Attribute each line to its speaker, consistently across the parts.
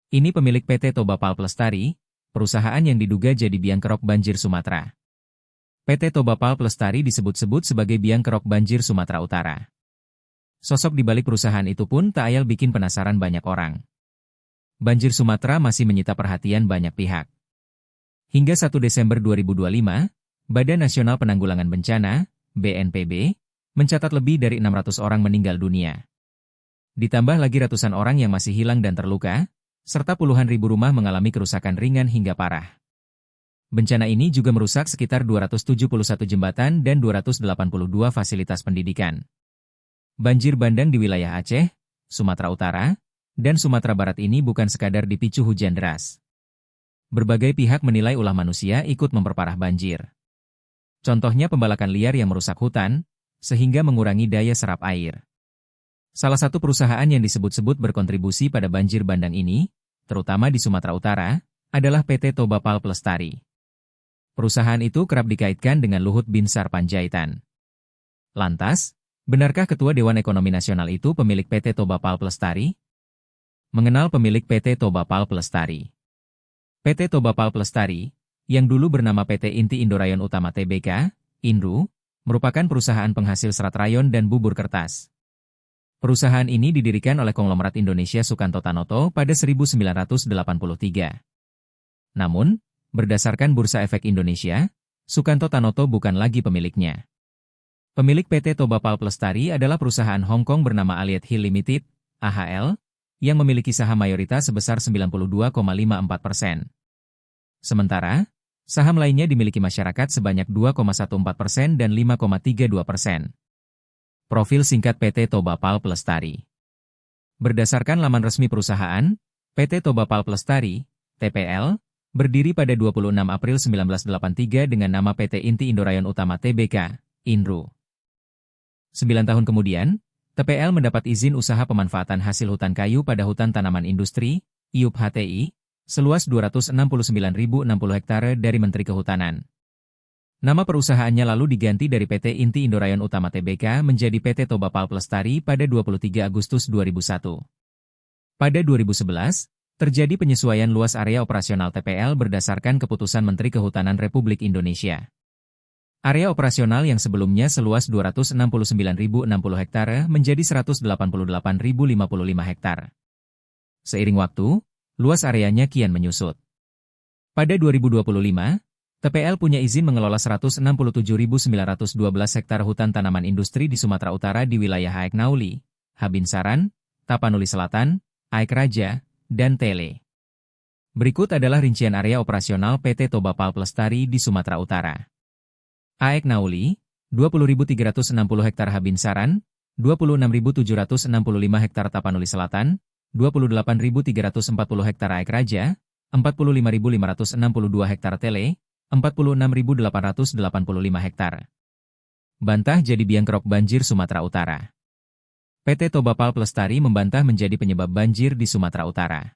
Speaker 1: Ini pemilik PT Toba Pulp Lestari, perusahaan yang diduga jadi biang kerok banjir Sumatera. PT Toba Pulp Lestari disebut-sebut sebagai biang kerok banjir Sumatera Utara. Sosok di balik perusahaan itu pun tak ayal bikin penasaran banyak orang. Banjir Sumatera masih menyita perhatian banyak pihak. Hingga 1 Desember 2025, Badan Nasional Penanggulangan Bencana, BNPB, mencatat lebih dari 600 orang meninggal dunia. Ditambah lagi ratusan orang yang masih hilang dan terluka, serta puluhan ribu rumah mengalami kerusakan ringan hingga parah. Bencana ini juga merusak sekitar 271 jembatan dan 282 fasilitas pendidikan. Banjir bandang di wilayah Aceh, Sumatera Utara, dan Sumatera Barat ini bukan sekadar dipicu hujan deras. Berbagai pihak menilai ulah manusia ikut memperparah banjir. Contohnya pembalakan liar yang merusak hutan, sehingga mengurangi daya serap air. Salah satu perusahaan yang disebut-sebut berkontribusi pada banjir bandang ini, terutama di Sumatera Utara, adalah PT Toba Pulp Lestari. Perusahaan itu kerap dikaitkan dengan Luhut Binsar Panjaitan. Lantas, benarkah Ketua Dewan Ekonomi Nasional itu pemilik PT Toba Pulp Lestari? Mengenal pemilik PT Toba Pulp Lestari. PT Toba Pulp Lestari, yang dulu bernama PT Inti Indorayon Utama Tbk, INRU, merupakan perusahaan penghasil serat rayon dan bubur kertas. Perusahaan ini didirikan oleh konglomerat Indonesia Sukanto Tanoto pada 1983. Namun, berdasarkan Bursa Efek Indonesia, Sukanto Tanoto bukan lagi pemiliknya. Pemilik PT Toba Pulp Lestari adalah perusahaan Hong Kong bernama Allied Hill Limited, AHL, yang memiliki saham mayoritas sebesar 92,54%. Sementara, saham lainnya dimiliki masyarakat sebanyak 2,14% dan 5,32%. Profil singkat PT Toba Pulp Lestari. Berdasarkan laman resmi perusahaan, PT Toba Pulp Lestari, TPL, berdiri pada 26 April 1983 dengan nama PT Inti Indorayon Utama Tbk, INRU. 9 tahun kemudian, TPL mendapat izin usaha pemanfaatan hasil hutan kayu pada hutan tanaman industri, IUP HTI, seluas 269.060 hektare dari Menteri Kehutanan. Nama perusahaannya lalu diganti dari PT Inti Indorayon Utama Tbk menjadi PT Toba Pulp Lestari pada 23 Agustus 2001. Pada 2011, terjadi penyesuaian luas area operasional TPL berdasarkan keputusan Menteri Kehutanan Republik Indonesia. Area operasional yang sebelumnya seluas 269.060 hektare menjadi 188.055 hektare. Seiring waktu, luas areanya kian menyusut. Pada 2025, TPL punya izin mengelola 167.912 hektar hutan tanaman industri di Sumatera Utara di wilayah Aek Nauli, Habinsaran, Tapanuli Selatan, Aek Raja, dan Tele. Berikut adalah rincian area operasional PT Toba Pulp Lestari di Sumatera Utara. Aek Nauli, 20.360 hektar Habinsaran, 26.765 hektar Tapanuli Selatan, 28.340 hektar Aek Raja, 45.562 hektar Tele, 46.885 hektar. Bantah jadi biang kerok banjir Sumatera Utara. PT Toba Pulp Lestari membantah menjadi penyebab banjir di Sumatera Utara.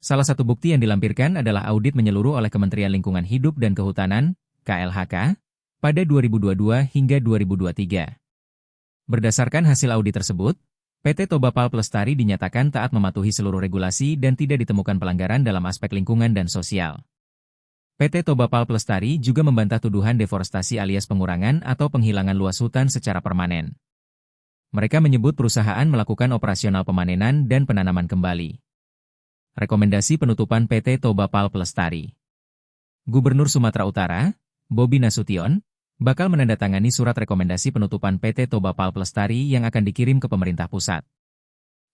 Speaker 1: Salah satu bukti yang dilampirkan adalah audit menyeluruh oleh Kementerian Lingkungan Hidup dan Kehutanan, KLHK, pada 2022 hingga 2023. Berdasarkan hasil audit tersebut, PT Toba Pulp Lestari dinyatakan taat mematuhi seluruh regulasi dan tidak ditemukan pelanggaran dalam aspek lingkungan dan sosial. PT Toba Pulp Lestari juga membantah tuduhan deforestasi alias pengurangan atau penghilangan luas hutan secara permanen. Mereka menyebut perusahaan melakukan operasional pemanenan dan penanaman kembali. Rekomendasi penutupan PT Toba Pulp Lestari. Gubernur Sumatera Utara, Bobi Nasution, bakal menandatangani surat rekomendasi penutupan PT Toba Pulp Lestari yang akan dikirim ke pemerintah pusat.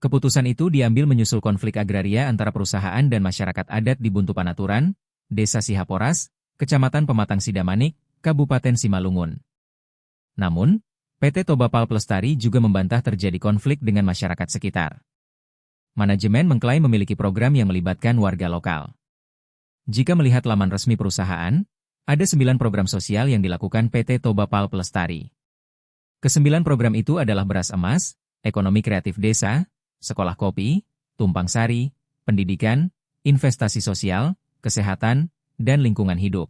Speaker 1: Keputusan itu diambil menyusul konflik agraria antara perusahaan dan masyarakat adat di Buntu Panaturan, Desa Sihaporas, Kecamatan Pematang Sidamanik, Kabupaten Simalungun. Namun, PT Toba Pulp Lestari juga membantah terjadi konflik dengan masyarakat sekitar. Manajemen mengklaim memiliki program yang melibatkan warga lokal. Jika melihat laman resmi perusahaan, ada 9 program sosial yang dilakukan PT Toba Pulp Lestari. Ke-9 program itu adalah beras emas, ekonomi kreatif desa, sekolah kopi, tumpang sari, pendidikan, investasi sosial, kesehatan, dan lingkungan hidup.